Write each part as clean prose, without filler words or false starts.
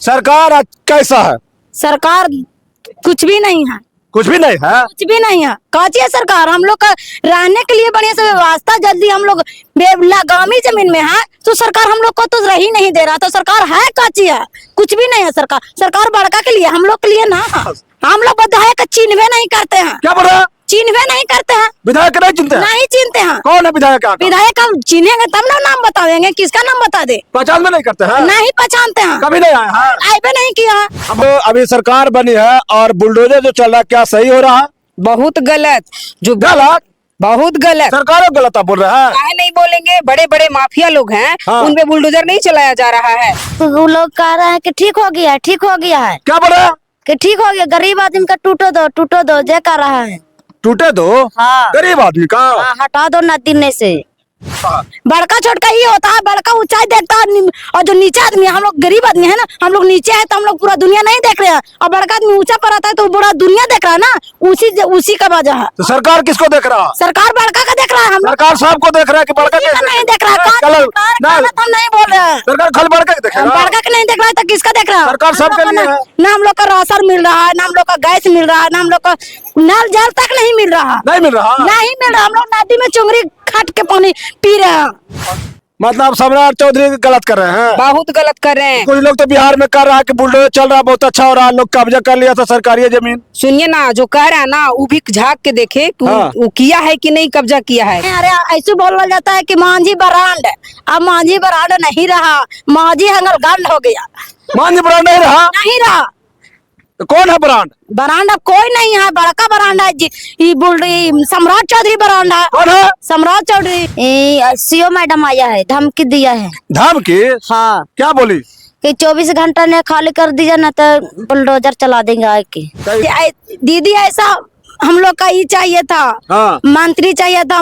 सरकार कैसा है? सरकार कुछ भी नहीं है, कुछ भी नहीं है। कुछ भी नहीं है। काची है सरकार? हम लोग का रहने के लिए बढ़िया से व्यवस्था, जल्दी हम लोग बेलगामी जमीन में है तो सरकार हम लोग को तो रही नहीं दे रहा। तो सरकार है काची है? कुछ भी नहीं है सरकार। सरकार बड़का के लिए, हम लोग के लिए ना है। हम लोग विधायक चिन्हवे नहीं करते हैं। क्या बोल रहे हैं? चिन्हवे नहीं करते हैं। विधायक नहीं चिनते हैं? नहीं चिनते हैं। कौन है विधायक? आपका विधायक हम चिन्हेंगे तब ना नाम बताएंगे। किसका नाम बता दे? पहचान में नहीं करते हैं? नहीं पहचानते हैं, कभी नहीं आए हैं? आए नहीं किया है। अब अभी सरकार बनी है और बुलडोजर जो चल रहा है, क्या सही हो रहा है? बहुत गलत, जो गलत? बहुत गलत। सरकार गलत आप बोल रहे हैं? काहे नहीं बोलेंगे? बड़े बड़े माफिया लोग हैं, हाँ। उन पे बुलडोजर नहीं चलाया जा रहा है। वो लोग कह रहे हैं कि ठीक हो गया है, ठीक हो गया है, क्या बोल रहे हैं? कि ठीक हो गया, गरीब आदमी का टूटो दो जे कर रहा है। टूटे दो? हाँ। गरीब आदमी का? हाँ, हटा दो ना दिन से। हाँ। बड़का छोटका ही होता है, बड़का ऊंचाई देखता है और जो नीचे आदमी है, हम लोग गरीब आदमी है ना, हम लोग नीचे है तो हम लोग पूरा दुनिया नहीं देख रहे हैं, और बड़का आदमी ऊंचा पर आता है तो पूरा दुनिया देख रहा है ना। उसी का वजह है। तो सरकार किसको देख रहा है? सरकार बड़का का देख रहा है, हम लोग सरकार सबको देख रहा है कि बड़का किसी का नहीं देख रहा है। हम नहीं बोल रहे हैं सरकार खाली बड़का के देखेगा? बड़का का नहीं देख रहा है तो किसका देख रहा है? सरकार सबके लिए है। ना हम लोग का राशन मिल रहा है, ना हम लोग का गैस मिल रहा है, ना हम लोग का नल जल तक नहीं मिल रहा। नहीं मिल रहा? नहीं मिल रहा। हम लोग नदी में चुंगरी खाट के पानी पी रहे हैं। मतलब सम्राट चौधरी गलत कर रहे हैं? बहुत गलत कर रहे हैं। कुछ लोग तो बिहार में कर रहा है कि बुलडोजर चल रहा है, बहुत अच्छा हो रहा है, लोग कब्जा कर लिया था सरकारी जमीन। सुनिए ना, जो कह रहा है ना, वो भी झांक के देखे कि हाँ। वो किया है कि नहीं, कब्जा किया है। अरे ऐसे बोल जाता है कि मांझी बरांड, अब मांझी बरांड नहीं रहा, मांझी हंगल गांड हो गया। मांझी ब्रांड नहीं रहा? नहीं रहा। तो कौन है ब्रांड? बरांड अब कोई नहीं है, बड़का बरांड है सम्राट चौधरी बरांड है। कौन है? सम्राट चौधरी। सीओ मैडम आया है, धमकी दिया है। धमकी? हाँ, क्या बोली? कि 24 घंटा ने खाली कर दिया ना तो बुलडोजर चला देंगे आके। दीदी ऐसा हम लोग का ही चाहिए था। हाँ। मंत्री चाहिए था,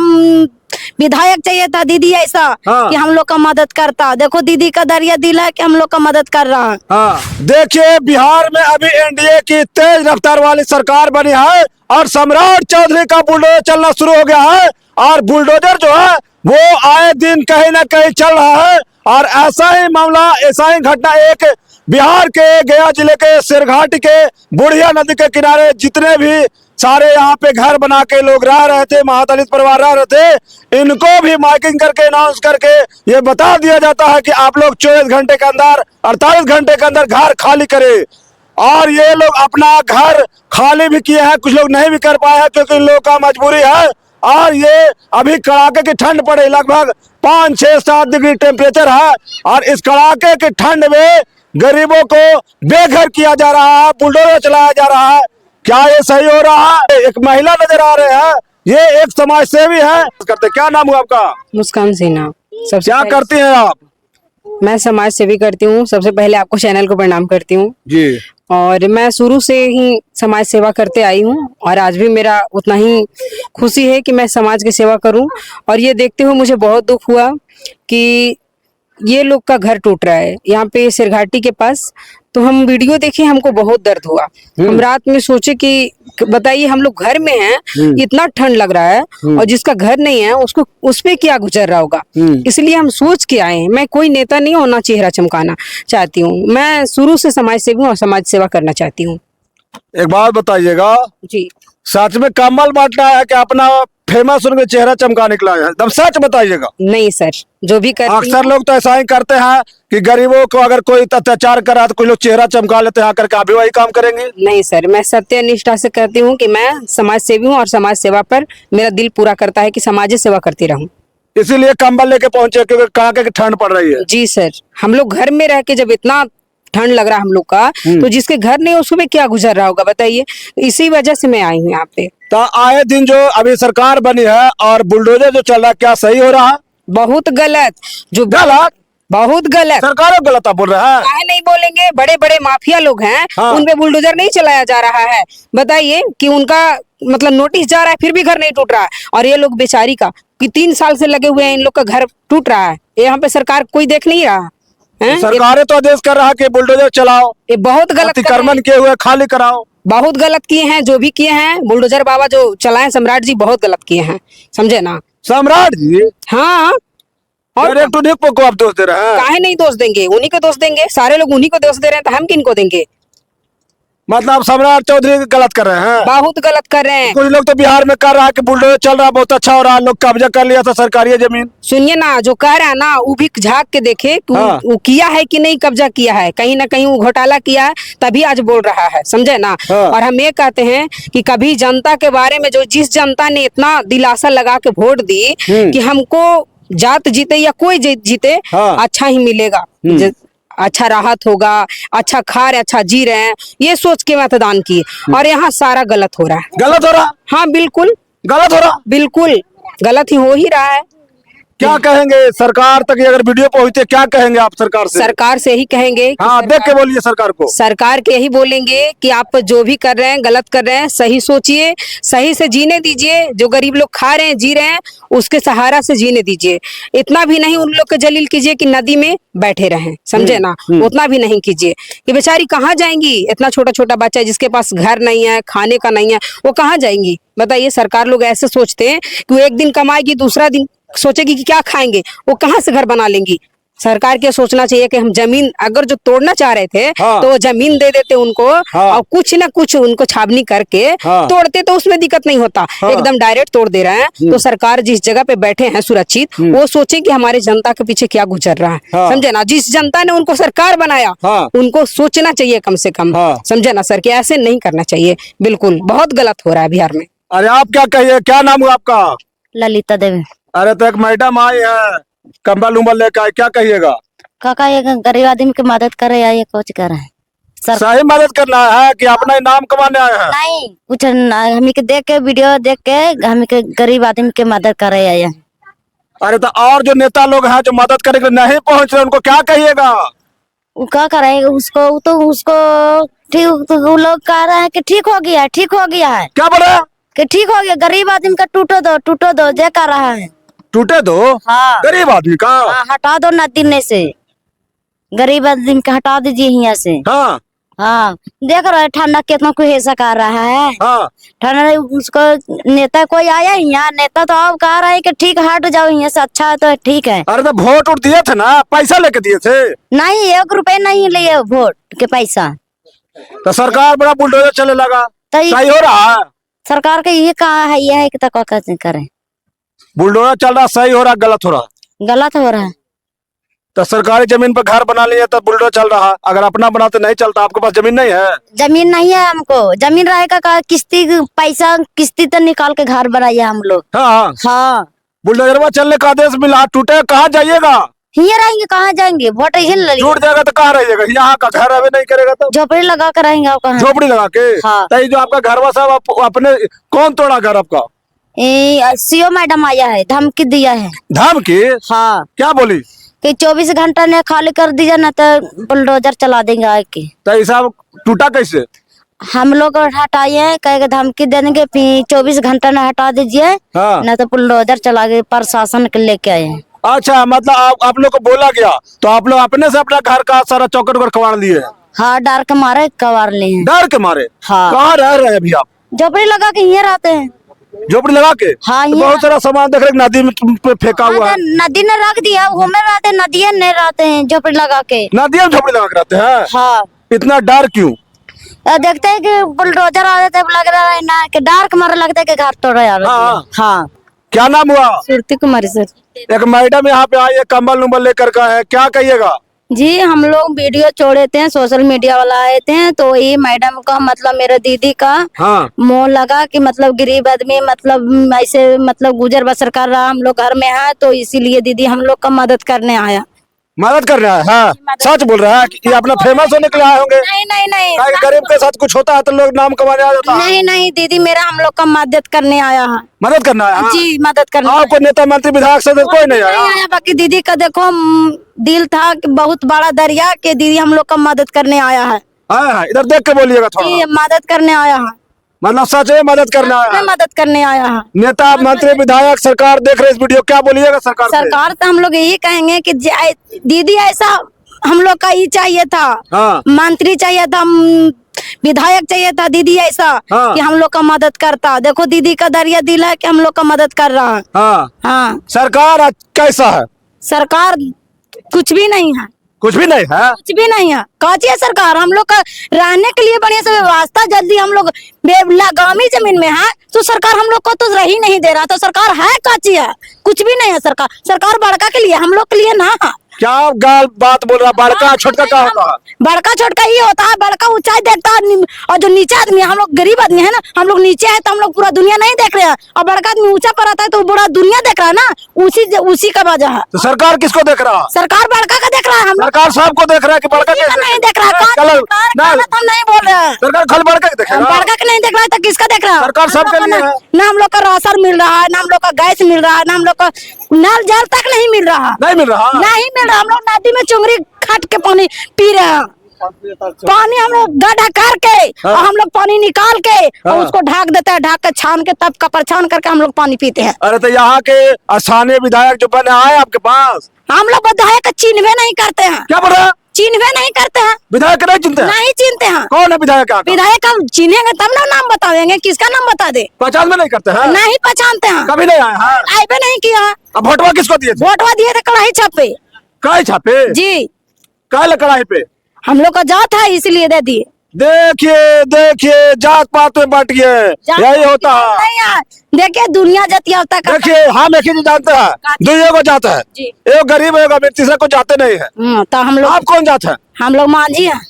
विधायक चाहिए था। दीदी ऐसा हाँ। कि हम लोग का मदद करता। देखो दीदी का दरिया दिल है कि हम लोग का मदद कर रहा है। हाँ। देखिए, बिहार में अभी एनडीए की तेज रफ्तार वाली सरकार बनी है और सम्राट चौधरी का बुलडोजर चलना शुरू हो गया है, और बुलडोजर जो है वो आए दिन कहीं ना कहीं चल रहा है। और ऐसा ही मामला, ऐसा ही घटना एक बिहार के गया जिले के सिरघाटी के बुढ़िया नदी के किनारे जितने भी सारे यहाँ पे घर बना के लोग रह रहे थे, महादलित परिवार रह रहे थे, इनको भी माइकिंग करके अनाउंस करके ये बता दिया जाता है कि आप लोग 24 घंटे के अंदर, 48 घंटे के अंदर घर खाली करें। और ये लोग अपना घर खाली भी किए हैं, कुछ लोग नहीं भी कर पाए हैं क्योंकि इन लोगों का मजबूरी है। और ये अभी कड़ाके की ठंड पड़े, लगभग 5, 6, 7 डिग्री टेम्परेचर है, और इस कड़ाके की ठंड में गरीबों को बेघर किया जा रहा है, बुलडोजर चलाया जा रहा है। क्या ये सही हो रहा है? एक महिला नजर आ रहे हैं, ये एक समाज सेवी है। करते, क्या नाम हुआ आपका? मुस्कान सिन्हा। सबसे क्या करती हैं आप? मैं समाज सेवी करती हूँ। सबसे पहले आपको चैनल को प्रणाम करती हूँ जी। और मैं शुरू से ही समाज सेवा करते आई हूँ, और आज भी मेरा उतना ही खुशी है कि मैं समाज की सेवा करूँ। और ये देखते हुए मुझे बहुत दुख हुआ कि ये लोग का घर टूट रहा है यहाँ पे सिरघाटी के पास। तो हम वीडियो देखे, हमको बहुत दर्द हुआ। हम रात में सोचे कि बताइए, हम लोग घर में हैं, इतना ठंड लग रहा है, और जिसका घर नहीं है उसको उस पे क्या गुजर रहा होगा। इसलिए हम सोच के आए हैं। मैं कोई नेता नहीं हूं, ना चेहरा चमकाना चाहती हूँ। मैं शुरू से समाज सेवी हूँ और समाज सेवा करना चाहती हूँ। एक बात बताइएगा जी, सच में कमल बांटना है कि अपना फेमस उनके चेहरा चमका निकला है? एकदम सच बताइएगा। नहीं सर, जो भी करती अक्सर लोग तो ऐसा ही करते हैं कि गरीबों को अगर कोई अत्याचार कर रहा है तो कुछ लोग चेहरा चमका लेते हैं, आकर के आप भी वही काम करेंगे? नहीं सर, मैं सत्य निष्ठा से करती हूँ कि मैं समाज सेवी हूँ, और समाज सेवा पर मेरा दिल पूरा करता है कि समाज सेवा करती रहूं। इसीलिए कंबल लेके पहुंचे क्योंकि कड़ाके की ठंड पड़ रही है। जी सर, हम लोग घर में रह के जब इतना ठंड लग रहा है हम लोग का, तो जिसके घर नहीं उसको भी क्या गुजर रहा होगा बताइए। इसी वजह से मैं आई हूँ यहाँ पे। तो आए दिन जो अभी सरकार बनी है और बुलडोजर जो चल रहा है, क्या सही हो रहा है? बहुत गलत, जो गलत? बहुत गलत। सरकार गलत आप बोल रहे हैं? काहे नहीं बोलेंगे? बड़े बड़े माफिया लोग हैं, हाँ। उन पे बुलडोजर नहीं चलाया जा रहा है। बताइए कि उनका मतलब नोटिस जा रहा है, फिर भी घर नहीं टूट रहा है। और ये लोग बेचारी का कि 3 साल से लगे हुए हैं, इन लोग का घर टूट रहा है। यहाँ पे सरकार कोई देख नहीं रहा है। सरकारें तो आदेश कर रहा है कि बुलडोजर चलाओ, ये बहुत गलत कर रहे अतिक्रमण हैं। किए हुए खाली कराओ। बहुत गलत किए हैं, जो भी किए हैं। बुलडोजर बाबा जो चलाए सम्राट जी, बहुत गलत किए हैं, समझे ना? सम्राट जी? हाँ, और डायरेक्ट उन्हीं को आप दोष दे रहे हैं। काहे नहीं दोष देंगे, उन्हीं को दोष देंगे, सारे लोग उन्हीं को दोष दे रहे हैं तो हम किन को देंगे? मतलब सम्राट चौधरी गलत कर रहे हैं। बहुत गलत कर रहे हैं। कुछ लोग तो बिहार में कर रहा है कि बुलडोजर चल रहा है, बहुत अच्छा हो रहा है, लोग कब्जा कर लिया था सरकारी जमीन। सुनिए ना, जो कह रहा है ना वो भी झांक के देखे कि हाँ। वो किया है कि नहीं, कब्जा किया है, कहीं ना कहीं वो घोटाला किया है, तभी आज बोल रहा है, समझे ना। हाँ। और हम ये कहते हैं कि कभी जनता के बारे में, जो जिस जनता ने इतना दिलासा लगा के वोट दी कि हमको जात जीते या कोई जीते हाँ। अच्छा ही मिलेगा, अच्छा राहत होगा, अच्छा खा रहे, अच्छा जी रहे हैं, ये सोच के मतदान किए। और यहाँ सारा गलत हो रहा है। गलत हो रहा, हाँ बिल्कुल गलत हो रहा, बिल्कुल गलत ही हो ही रहा है। क्या कहेंगे सरकार तक ये अगर वीडियो पहुंचते, क्या कहेंगे आप सरकार से? सरकार से ही कहेंगे कि हाँ, देख के बोलिए सरकार को। सरकार के यही बोलेंगे कि आप जो भी कर रहे हैं गलत कर रहे हैं, सही सोचिए, सही से जीने दीजिए। जो गरीब लोग खा रहे हैं, जी रहे हैं, उसके सहारा से जीने दीजिए। इतना भी नहीं उन लोग को जलील कीजिए कि नदी में बैठे रहें, समझे ना, उतना भी नहीं कीजिए। कि बेचारी कहाँ जाएंगी, इतना छोटा छोटा बच्चा है जिसके पास घर नहीं है, खाने का नहीं है, वो कहाँ जाएंगी बताइए। सरकार लोग ऐसे सोचते हैं कि वो एक दिन कमाएगी, दूसरा दिन सोचेगी कि क्या खाएंगे, वो कहाँ से घर बना लेंगी। सरकार के सोचना चाहिए कि हम जमीन अगर जो तोड़ना चाह रहे थे हाँ। तो वो जमीन दे देते उनको, हाँ। और कुछ ना कुछ उनको छावनी करके हाँ। तोड़ते तो उसमें दिक्कत नहीं होता। हाँ। एकदम डायरेक्ट तोड़ दे रहे हैं। तो सरकार जिस जगह पे बैठे हैं सुरक्षित, वो सोचे कि हमारे जनता के पीछे क्या गुजर रहा है, हाँ। समझे ना। जिस जनता ने उनको सरकार बनाया, हाँ। उनको सोचना चाहिए कम से कम, हाँ। समझे ना सर, कि ऐसे नहीं करना चाहिए। बिल्कुल बहुत गलत हो रहा है बिहार में। अरे आप क्या कहिए, क्या नाम हुआ आपका? ललिता देवी। अरे तो एक मैडम आई है, कंबल उम्बल लेकर आए, क्या कहिएगा? काका ये गरीब आदमी की मदद करे या ये कुछ करे सर? सही मदद करना है कि अपना ही नाम कमाने आए हैं? नहीं कुछ हमी के देख के, वीडियो देख के हमी के गरीब आदमी की मदद करे या ये। अरे तो और जो नेता लोग हैं जो मदद करने के लिए नहीं पहुंच रहे, उनको क्या कहिएगा? वो क्या करेगा उसको, तो उसको ठीक, तो वो लोग कह रहे हैं कि ठीक हो गया है, ठीक हो गया है, क्या बोले? कि ठीक हो गया, गरीब आदमी का टूटो दो जे कर रहा है। टूटे दो? हाँ। गरीब आदमी का? हाँ, हटा दो नदी में से, गरीब आदमी का हटा दीजिए यहाँ से। हाँ हाँ, देख रहे ठंडा कितना कोई ऐसा कर रहा है। हाँ। ठंडा उसको नेता कोई आया यहाँ, नेता तो अब कह रहा है कि ठीक हट जाओ यहाँ से, अच्छा है तो ठीक है। अरे तो वोट उठ दिए थे ना, पैसा लेके दिए थे? नहीं, 1 रुपए नहीं लिए वोट के पैसा। तो सरकार बड़ा बुलडोजर चले लगा, तो सही हो रहा है? सरकार का ये कहा है, ये है कि तक कैसे करें। बुलडोजर चल रहा, सही हो रहा गलत हो रहा? गलत हो रहा है। तो सरकारी जमीन पर घर बना लिया तो बुलडोजर चल रहा, अगर अपना बनाते नहीं चलता। आपके पास जमीन नहीं है? जमीन नहीं है हमको, जमीन रहेगा का किस्ती पैसा किस्ती तो निकाल के घर बनाइए हम लोग। हाँ। हाँ, बुलडोजरवा चलने का आदेश मिला, टूटे कहाँ जाइएगा? ये रहेंगे, कहाँ जाएंगे, वोट हिल टूट जाएगा तो कहाँ रहिएगा? यहाँ का घर अभी नहीं करेगा तो झोपड़ी लगा कर रहेंगे कहाँ। झोपड़ी लगा के? हाँ। तो ये जो आपका घरवा साहब अपने कौन तोड़ा घर आपका? सीओ मैडम आया है, धमकी दिया है। धमकी? हाँ, क्या बोली? कि 24 घंटा ने खाली कर दिया ना तो बुलडोजर चला देंगे आके। तो ये सब टूटा कैसे? हम लोग हटाए हैं, कहेगा धमकी देंगे, फिर 24 घंटा ने हटा दीजिए, हाँ। ना तो बुलडोजर चला गए, प्रशासन के लेके आए हैं। अच्छा, मतलब आप लोग को बोला गया तो आप लोग अपने से अपना घर का सारा चौकट पर कबाड़ लिए? हाँ, डर के मारे कवार लिए हैं। डर के मारे? हाँ। कहाँ रह रहे हैं अभी आप? झोपड़ी लगा के ये रहते हैं। झोपड़ी लगा के? हाँ, तो ये बहुत सारा सामान देख रहे हैं नदी में पे फेंका हुआ है। नदी ने रख दिया, वो में रहते हैं, नदी में रहते हैं झोपड़ी लगा के। नदी में झोपड़ी लगा के रहते हैं? हाँ। इतना डर क्यों? देखते हैं कि बुलडोजर आ जाते लग रहा है ना कि डर के मारे लगता है कि घर तोड़ रहा है। हाँ। हाँ। क्या नाम हुआ? सुरती कुमारी सर। एक मैडम यहाँ पे आई है, कंबल उम्बल लेकर का है, क्या कहिएगा? जी, हम लोग वीडियो छोड़े थे, सोशल मीडिया वाला आए थे, तो ये मैडम का मतलब मेरे दीदी का हाँ। मोह लगा कि मतलब गरीब आदमी मतलब ऐसे मतलब गुजर बसर कर रहा, हम लोग घर में है, तो इसीलिए दीदी हम लोग का मदद करने आया। मदद कर रहा है? हाँ। सच बोल रहा है कि ये अपना फेमस होने के लिए आए होंगे? नहीं नहीं नहीं ताकि गरीब के साथ कुछ होता है तो लोग नाम कमाने आ जाता है। नहीं नहीं, दीदी मेरा हम लोग का मदद करने आया है। मदद करना है? हाँ। जी, मदद करने आपको नेता मंत्री विधायक सदस्य कोई नहीं आया? नहीं आया। बाकी दीदी का देखो दिल था कि बहुत बड़ा दरिया के दीदी हम लोग का मदद करने आया है। हाँ, इधर देख के बोलिएगा थोड़ा। जी, मदद करने आया है, मतलब सच में मदद करना है? मैं मदद करने आया है। नेता मंत्री विधायक सरकार देख रहे इस वीडियो, क्या बोलिएगा सरकार से? सरकार तो हम लोग यही कहेंगे कि दीदी ऐसा हम लोग का ही चाहिए था। हाँ। मंत्री चाहिए था, विधायक चाहिए था, दीदी ऐसा हाँ। कि हम लोग का मदद करता। देखो दीदी का दरिया दिल है कि हम लोग का मदद कर रहा है। हाँ। हाँ। सरकार कैसा है? सरकार कुछ भी नहीं है, कुछ भी नहीं है। कुछ भी नहीं है। काची है सरकार, हम लोग का रहने के लिए बढ़िया से व्यवस्था जल्दी, हम लोग लगामी जमीन में है तो सरकार हम लोग को तो रही नहीं दे रहा, तो सरकार है काची है, कुछ भी नहीं है। सरकार सरकार बड़का के लिए, हम लोग के लिए ना है। क्या गाल बात बोल रहा, बड़का छोटका क्या होता है? बड़का छोटका ये होता है, बड़का ऊंचाई देखता है और जो नीचे आदमी है, हम लोग गरीब आदमी है ना, हम लोग नीचे है तो हम लोग पूरा दुनिया नहीं देख रहे हैं, और बड़का आदमी ऊंचा पर आता है तो पूरा दुनिया देख रहा है ना, उसी का वजह है। तो सरकार किसको देख रहा है? सरकार बड़का का देख रहा है, हम लोग सरकार सबको देख रहा है कि बड़का किसी का कैसे नहीं देख रहा है। हम नहीं बोल रहे हैं सरकार खाली बड़का के देख रहा है। बड़का का नहीं देख रहा है तो किसका देख रहा है? सरकार सबके हम लोग लिए का है। ना हम लोग का राशन मिल रहा है, ना हम लोग का गैस मिल रहा है, ना हम लोग का नल जल तक नहीं मिल रहा, नहीं मिल रहा। नहीं मिल रहा। हम लोग नदी में चुंगरी खट के पानी पी रहे हैं, पानी हम लोग गड्ढा करके और हम लोग पानी निकाल के और उसको ढाक देते हैं, ढाक के छान के तब कपर छान करके हम लोग पानी पीते हैं। अरे तो यहाँ के स्थानीय विधायक जो बने आए आपके पास, हम लोग विधायक चिन्हवे नहीं करते हैं। क्या बोल रहे हैं? चिन्हवे नहीं करते हैं, विधायक नहीं चिनते हैं? नहीं चिनते हैं। कौन है विधायक? आपका विधायक हम चिन्हेंगे तब ना नाम बताएंगे, किसका नाम बता दे। पहचान में नहीं करते हैं? नहीं पहचानते हैं, कभी नहीं आए हैं? आए भी नहीं किया। अब वोटवा किसको दिए थे? वोटवा दिए थे कड़ाही छापे काय छापे? जी, काय लकड़ाई पे? हम लोग का जात है इसलिए दे दिए। देखिए देखिए, जात पात में बट गए, यही होता है। नहीं है, देखिए दुनिया जातिया तक। देखिए हम एक ही जानते हैं, दुनिया को जाता है, जी। एक गरीब है, अमीर, तीसरा को जाते नहीं है। तो हम लोग, आप कौन जात है? हम लोग मांझी हैं,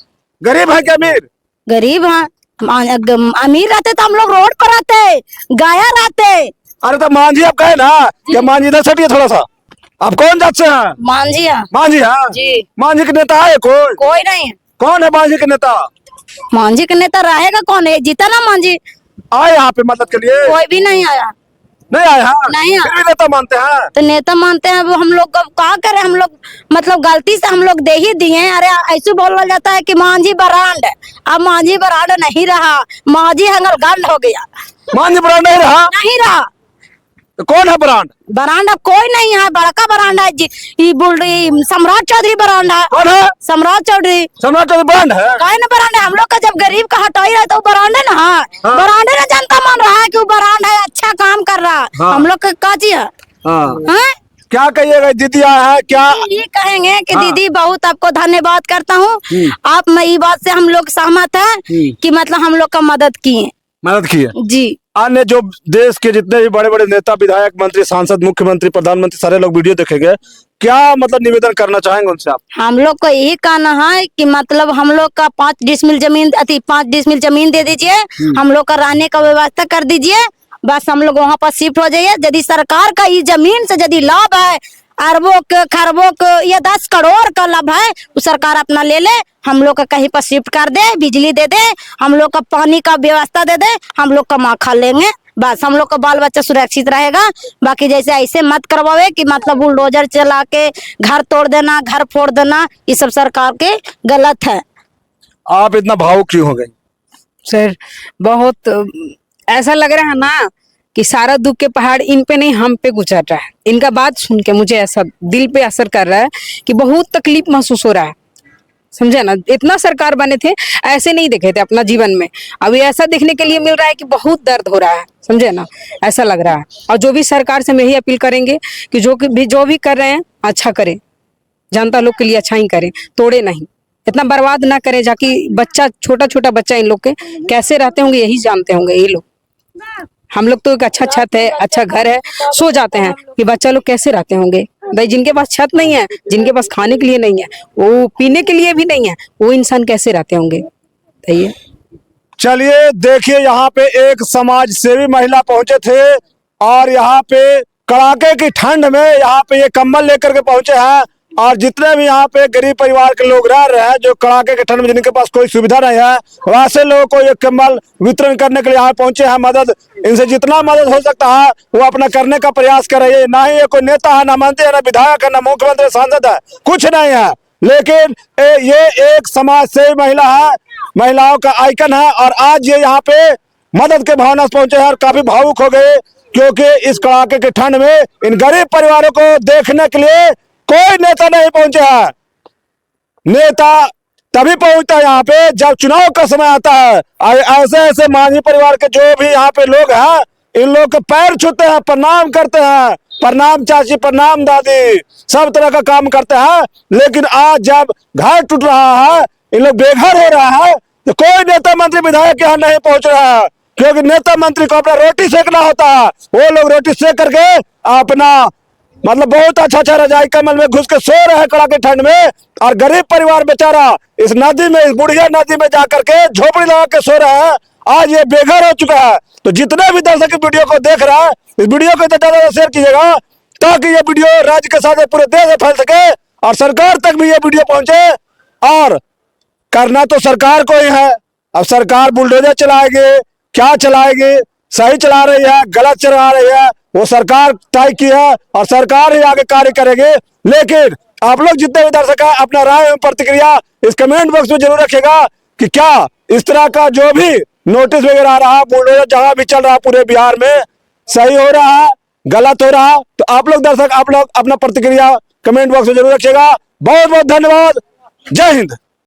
गरीब है क्या अमीर? गरीब हैं। अमीर रहते तो हम लोग रोड पर रहते, गाया रहते। अरे तो मांझी आप कहे ना कि मांझी इधर सटिए थोड़ा सा। आप कौन जात से हैं? मांझी हैं मांझी है? जी। मांझी के नेता है कोई? कोई नहीं है। कौन है मांझी के नेता? मांझी के नेता रहेगा कौन है? जीता ना मांझी। आए यहाँ पे मदद के लिए? कोई भी नहीं आया, नहीं आए हैं? नहीं आया। फिर भी नेता मानते हैं? तो नेता मानते हैं, वो हम लोग क्या करें, हम लोग मतलब गलती से हम लोग दे ही दिए। अरे ऐसे बोला जाता है कि मांझी बरांड, अब मांझी बरांड नहीं रहा, मांझी हंगर गंड हो गया, मांझी ब्रांड नहीं रहा? नहीं रहा। तो कौन है ब्रांड? बरांड अब कोई नहीं है, बड़का बरांड है जी, सम्राट चौधरी बरांड है। कौन है? सम्राट चौधरी। सम्राट चौधरी ब्रांड है? काहे ना बरांड है, हम लोग का जब गरीब का हटाई रहा तो वो बरांड है ना। हाँ। हाँ। बरांड है ना, जनता मान रहा है कि वो बरांड है, अच्छा काम कर रहा है। हाँ। हम लोग का काजी है। हाँ। हाँ? क्या कहिएगा, दीदी आया है क्या? ये कहेंगे कि हाँ। दीदी बहुत आपको धन्यवाद करता हूँ, आप मैं ये बात से हम लोग सहमत है कि मतलब हम लोग का मदद किए, मदद की है। जी। अन्य जो देश के जितने भी बड़े बड़े नेता, विधायक, मंत्री, सांसद, मुख्यमंत्री, प्रधानमंत्री, सारे लोग वीडियो देखेंगे, क्या मतलब निवेदन करना चाहेंगे उनसे आप? हम लोग को यही कहना है कि मतलब हम लोग का 5 डिसमिल जमीन, 5 डिसमिल जमीन दे दीजिए, हम लोग का रहने का व्यवस्था कर दीजिए, बस हम लोग वहाँ पर शिफ्ट हो जाइए। यदि सरकार का ये जमीन से यदि लाभ है, अरबों के खरबों के या 10 करोड़ का लाभ है, वो सरकार अपना ले ले, हम लोग का कहीं पर शिफ्ट कर दे, बिजली दे दे, हम लोग का पानी का व्यवस्था दे दे, हम लोग कमा खा लेंगे, बस हम लोग का बाल बच्चा सुरक्षित रहेगा। बाकी जैसे ऐसे मत करवावे कि मतलब बुलडोजर चला के घर तोड़ देना, घर फोड़ देना, ये सब सरकार के गलत है। आप इतना भावुक क्यों हो गई? सर बहुत ऐसा लग रहा है ना कि सारा दुख के पहाड़ इन पे नहीं हम पे गुजर रहा है। इनका बात सुन के मुझे ऐसा दिल पे असर कर रहा है कि बहुत तकलीफ महसूस हो रहा है, समझे ना। इतना सरकार बने थे, ऐसे नहीं देखे थे अपना जीवन में, अभी ऐसा देखने के लिए मिल रहा है कि बहुत दर्द हो रहा है, समझे ना, ऐसा लग रहा है। और जो भी सरकार से हम यही अपील करेंगे कि जो भी कर रहे हैं अच्छा करें, जनता लोग के लिए अच्छा ही करें, तोड़े नहीं, इतना बर्बाद ना करें, जाकि बच्चा, छोटा छोटा बच्चा इन लोग के कैसे रहते होंगे यही जानते होंगे ये लोग। हम लोग तो एक अच्छा छत है, अच्छा घर है, सो जाते हैं, कि बच्चा लोग कैसे रहते होंगे। भाई जिनके पास छत नहीं है, जिनके पास खाने के लिए नहीं है, वो पीने के लिए भी नहीं है, वो इंसान कैसे रहते होंगे बताइए। चलिए देखिए, यहाँ पे एक समाज सेवी महिला पहुंचे थे और यहाँ पे कड़ाके की ठंड में यहाँ पे ये कंबल लेकर के पहुंचे हैं, और जितने भी यहाँ पे गरीब परिवार के लोग रह रहे हैं, जो कड़ाके की ठंड में जिनके पास कोई सुविधा नहीं है, वैसे लोगों को ये कंबल वितरण करने के लिए यहाँ पहुंचे हैं। मदद, इनसे जितना मदद हो सकता है वो अपना करने का प्रयास कर रही है। ना ही ये कोई नेता है, ना मंत्री है, ना विधायक है, ना मुख्यमंत्री, सांसद है, कुछ नहीं है, लेकिन ये एक समाज सेवी महिला है, महिलाओं का आइकन है। और आज ये यहाँ पे मदद के भावना से पहुंचे हैं और काफी भावुक हो गए, क्योंकि इस कड़ाके की ठंड में इन गरीब परिवारों को देखने के लिए कोई नेता नहीं पहुंचे है। नेता तभी पहुंचता है यहाँ पे जब चुनाव का समय आता है। ऐसे ऐसे मांझी परिवार के जो भी यहाँ पे लोग हैं, इन लोग के पैर छूते हैं, प्रणाम करते हैं, प्रणाम चाची, प्रणाम दादी, सब तरह का काम करते हैं। लेकिन आज जब घर टूट रहा है, इन लोग बेघर हो रहा है, तो कोई नेता मंत्री विधायक यहाँ नहीं पहुंच रहा है, क्योंकि नेता मंत्री को अपना रोटी सेकना होता है। वो लोग रोटी सेक करके अपना मतलब बहुत अच्छा रजाई कम्बल में घुस के सो रहे हैं कड़ाके ठंड में, और गरीब परिवार बेचारा इस नदी में, इस बुढ़िया नदी में जाकर के झोपड़ी लगा के सो रहा है। आज ये बेघर हो चुका है। तो जितने भी दर्शक वीडियो को देख रहा है, इस वीडियो को ज्यादा शेयर कीजिएगा, ताकि ये वीडियो राज्य के साथ पूरे देश में फैल सके और सरकार तक भी ये वीडियो पहुंचे। और करना तो सरकार को ही है। अब सरकार बुलडोजर चलाएगी, क्या चलाएगी, सही चला रही है, गलत चला रही है, वो सरकार तय की है और सरकार ही आगे कार्य करेगी। लेकिन आप लोग जितने भी दर्शक हैं, अपना राय एवं प्रतिक्रिया इस कमेंट बॉक्स में जरूर रखिएगा कि क्या इस तरह का जो भी नोटिस वगैरह आ रहा, बुलडोजर जहां भी चल रहा पूरे बिहार में, सही हो रहा है, गलत हो रहा है। तो आप लोग दर्शक, आप लोग अपना प्रतिक्रिया कमेंट बॉक्स में जरूर रखिएगा। बहुत बहुत धन्यवाद। जय हिंद।